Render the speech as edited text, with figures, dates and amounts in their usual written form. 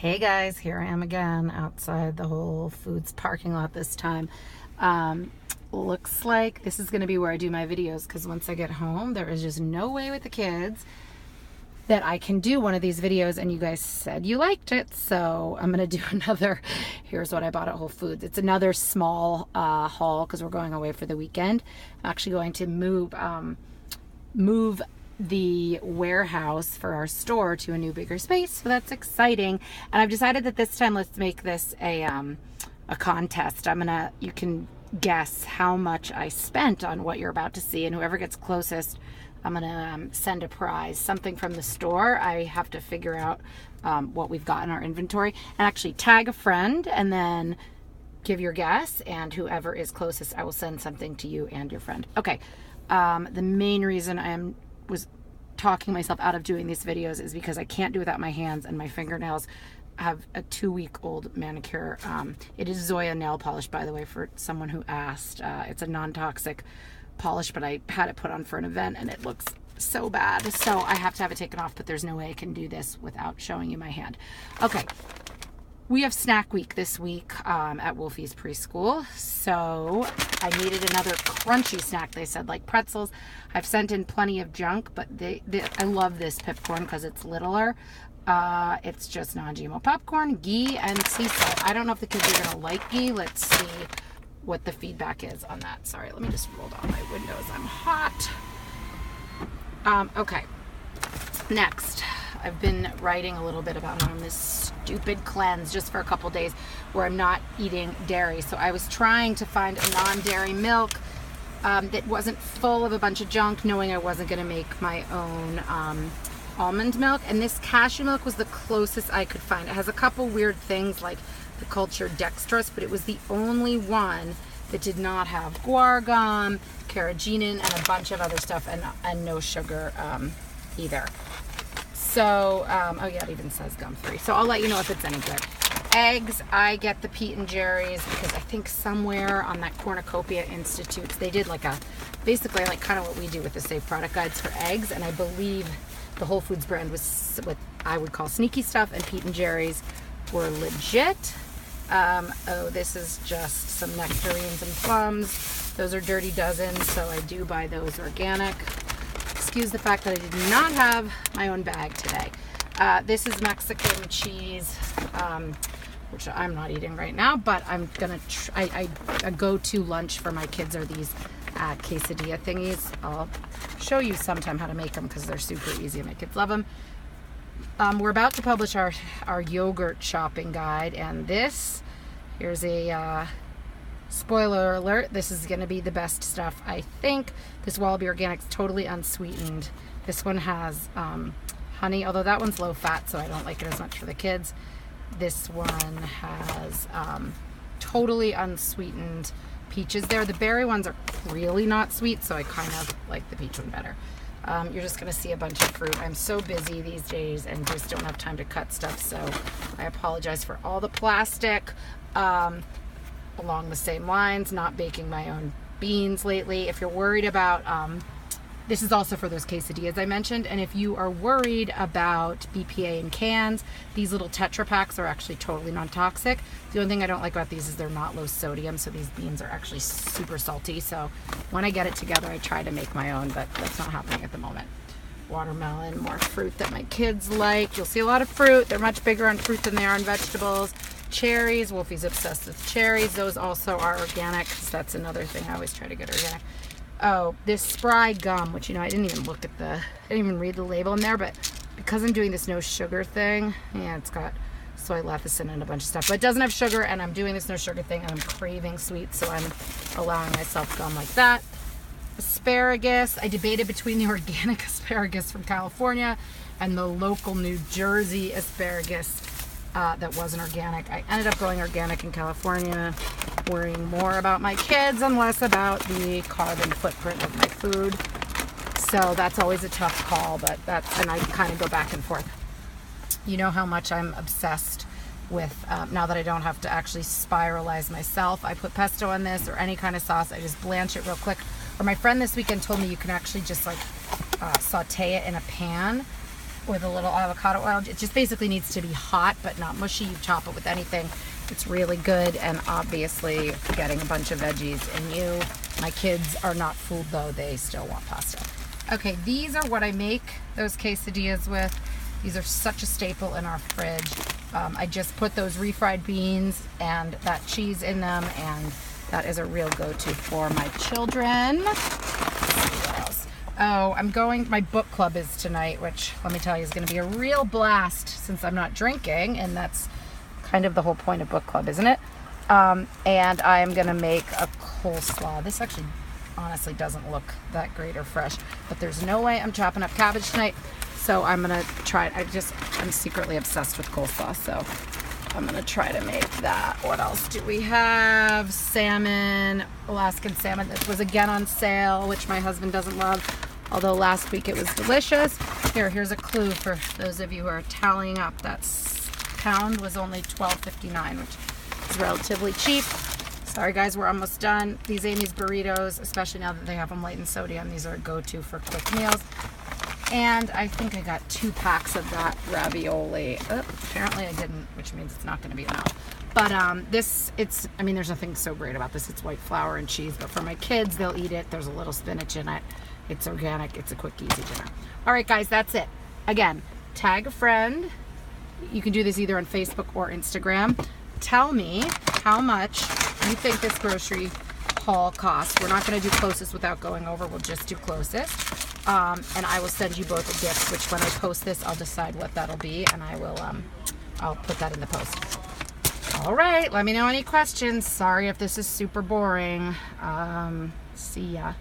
Hey guys, here I am again outside the Whole Foods parking lot this time. Looks like this is going to be where I do my videos because once I get home, there is just no way with the kids that I can do one of these videos, and you guys said you liked it, so I'm going to do another. Here's what I bought at Whole Foods. It's another small haul because we're going away for the weekend. I'm actually going to move the warehouse for our store to a new bigger space, so that's exciting. And I've decided that this time let's make this a contest. You can guess how much I spent on what you're about to see, and whoever gets closest, I'm gonna send a prize, something from the store. I have to figure out what we've got in our inventory and actually tag a friend and then give your guess, and whoever is closest, I will send something to you and your friend. Okay, the main reason I was talking myself out of doing these videos is because I can't do it without my hands, and my fingernails have a 2-week-old manicure. It is Zoya nail polish, by the way, for someone who asked. It's a non-toxic polish, but I had it put on for an event and it looks so bad, so I have to have it taken off, but there's no way I can do this without showing you my hand. Okay, we have snack week this week at Wolfie's preschool, so I needed another crunchy snack. They said, like pretzels. I've sent in plenty of junk, but I love this pipcorn because it's littler. It's just non-GMO popcorn, ghee, and sea salt. I don't know if the kids are gonna like ghee. Let's see what the feedback is on that. Sorry, let me just roll down my windows. I'm hot. Okay, next. I've been writing a little bit about on this stupid cleanse just for a couple days where I'm not eating dairy. So I was trying to find a non-dairy milk that wasn't full of a bunch of junk, knowing I wasn't gonna make my own almond milk. And this cashew milk was the closest I could find. It has a couple weird things like the cultured dextrose, but it was the only one that did not have guar gum, carrageenan, and a bunch of other stuff, and no sugar either. So, oh yeah, it even says gum-free. So I'll let you know if it's any good. Eggs, I get the Pete and Jerry's because I think somewhere on that Cornucopia Institute, they did basically kind of what we do with the Safe Product Guides for eggs, and I believe the Whole Foods brand was what I would call sneaky stuff, and Pete and Jerry's were legit. Oh, this is just some nectarines and plums. Those are Dirty Dozen, so I do buy those organic. Excuse the fact that I did not have my own bag today. This is Mexican cheese, which I'm not eating right now, but I'm gonna a go-to lunch for my kids are these quesadilla thingies. I'll show you sometime how to make them because they're super easy and my kids love them. We're about to publish our yogurt shopping guide, and here's a spoiler alert, this is going to be the best stuff, I think. This Wallaby Organic's totally unsweetened. This one has honey, although that one's low fat, so I don't like it as much for the kids. This one has totally unsweetened peaches there. The berry ones are really not sweet, so I kind of like the peach one better. You're just going to see a bunch of fruit. I'm so busy these days and just don't have time to cut stuff, so I apologize for all the plastic. Along the same lines, not baking my own beans lately. If you're worried about, this is also for those quesadillas I mentioned, and if you are worried about BPA in cans, these little Tetra Packs are actually totally non-toxic. The only thing I don't like about these is they're not low sodium, so these beans are actually super salty. So when I get it together, I try to make my own, but that's not happening at the moment. Watermelon, more fruit that my kids like. You'll see a lot of fruit. They're much bigger on fruit than they are on vegetables. Cherries, Wolfie's obsessed with cherries. Those also are organic, because that's another thing I always try to get organic. Oh, this Spry gum, which, I didn't even read the label in there, but because I'm doing this no sugar thing, yeah, it's got soy lecithin and a bunch of stuff, but it doesn't have sugar, and I'm doing this no sugar thing, and I'm craving sweet, so I'm allowing myself gum like that. Asparagus, I debated between the organic asparagus from California and the local New Jersey asparagus that wasn't organic. I ended up going organic in California, worrying more about my kids and less about the carbon footprint of my food. So that's always a tough call, but and I kind of go back and forth. You know how much I'm obsessed with, now that I don't have to actually spiralize myself, I put pesto on this or any kind of sauce, I just blanch it real quick. Or my friend this weekend told me you can actually just saute it in a pan with a little avocado oil. It just basically needs to be hot but not mushy. You chop it with anything. It's really good, and obviously getting a bunch of veggies in you. My kids are not fooled though, they still want pasta. Okay, these are what I make those quesadillas with. These are such a staple in our fridge. I just put those refried beans and that cheese in them, and that is a real go-to for my children. Let's see what else. Oh, my book club is tonight, which let me tell you is gonna be a real blast since I'm not drinking, and that's kind of the whole point of book club, isn't it? And I'm gonna make a coleslaw. This actually honestly doesn't look that great or fresh, but there's no way I'm chopping up cabbage tonight, so I'm gonna try it. I'm secretly obsessed with coleslaw, so I'm gonna try to make that. What else do we have? Salmon, Alaskan salmon. This was again on sale, which my husband doesn't love, although last week it was delicious. Here's a clue for those of you who are tallying up. That pound was only $12.59, which is relatively cheap. Sorry guys, we're almost done. These Amy's burritos, especially now that they have them light in sodium, these are a go-to for quick meals. And I think I got 2 packs of that ravioli. Oh, apparently I didn't, which means it's not gonna be enough. But I mean, there's nothing so great about this. It's white flour and cheese, but for my kids, they'll eat it. There's a little spinach in it. It's organic, it's a quick, easy dinner. All right guys, that's it. Again, tag a friend. You can do this either on Facebook or Instagram. Tell me how much you think this grocery haul costs. We're not going to do closest without going over. We'll just do closest. And I will send you both a gift, which when I post this, I'll decide what that'll be, and I'll put that in the post. All right, let me know any questions. Sorry if this is super boring. See ya.